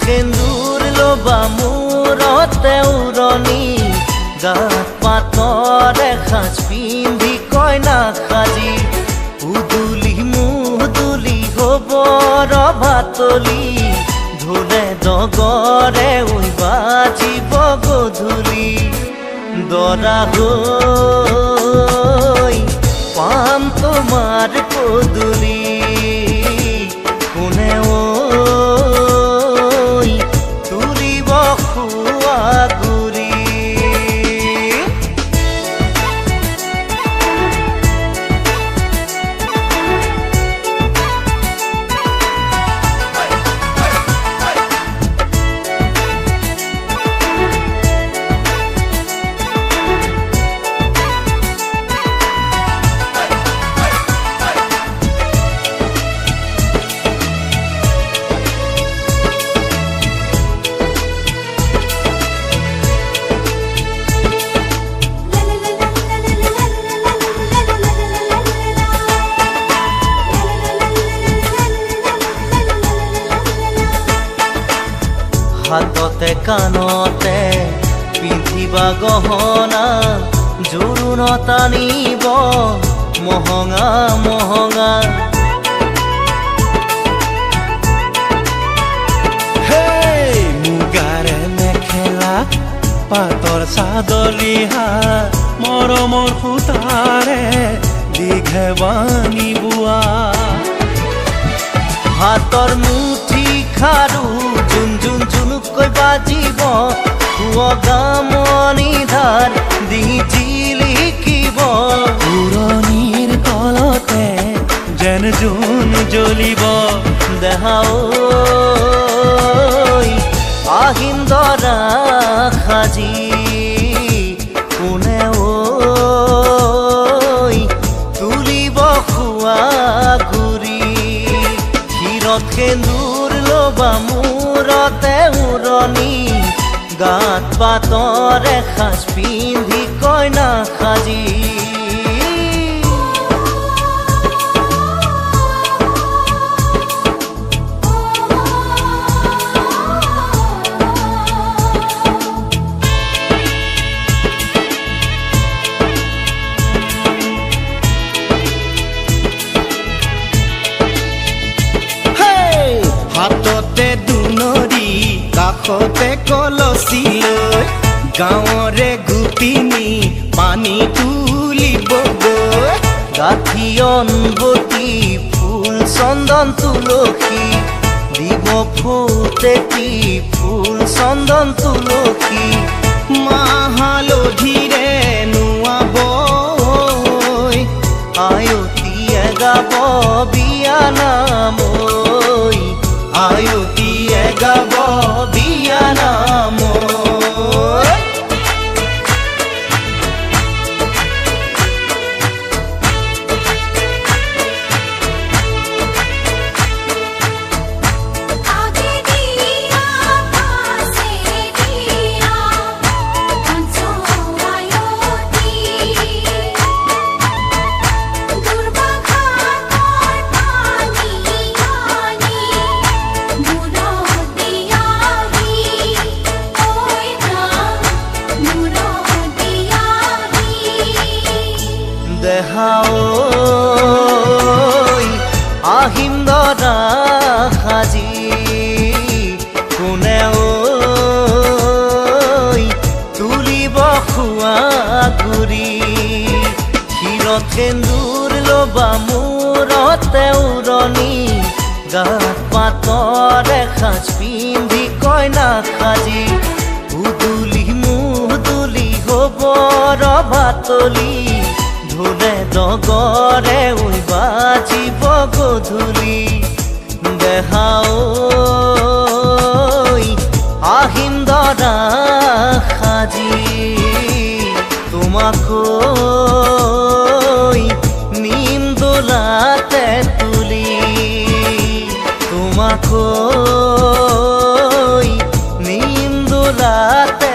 সেন্দুৰ লবা মূৰতে উৰণি গাত পাতৰে সাজ পিন্ধি কইনা সাজি উদুলি মুদুলি হ'ব ৰভাতলি ঢোলে ডগৰে উই বাজিব গধূলি দৰা হৈ পাম তোমাৰ পদূলি কোনে তুলিব খোৱা গুৰি হাততে কাণতে পিন্ধিবা গহনা জোৰোণত আনিব মহঙা মহঙা মুগাৰে মেখেলা পাতৰ চাদৰ ৰিহা মৰমৰ সূতাৰে দীঘে বানি বোৱা হাতৰ মুঠি খাৰু জুন জুন জুনুকৈ বাজিব গামনি ধাৰ ডিঙি জিলিকিব পুৰণিৰ তলতে যেন জোন জ্বলিব দেহা আহিন দৰা সাজি কোনে তুলিব খোৱা গুৰি ক্ষীৰত সেন্দুৰ লবা মূৰতে উৰণি গাত পাতৰে সাজ পিন্ধি কইনা সাজি হাততে দুনৰি কাষতে কলচি লৈ গাঁৱৰে গোপিনী পানী তুলিবগৈ গাঁঠি অনবতী ফুল চন্দন তুলসী দিব ফুটেতি ফুল চন্দন তুলসী মাহালধিৰে নুৱাব আয়তীয়ে গাব বিয়া নাম আয়তীয়ে গাব বিয়া নাম দেহা আহিম দৰা সাজি কোনে তুলিব খোৱা গুৰি ক্ষীৰত সেন্দুৰ লবা মূৰতে উৰণি গাত পাতৰে সাজ পিন্ধি কইনা সাজি উদুলি মুদুলি হ'ব ৰভাতলি ঢোলে ডগৰে উই বাজিব গধূলি দেহা আহিম দৰা সাজি তোমাক নিম দোলাতে তুলি তোমাক নিম দোলাতে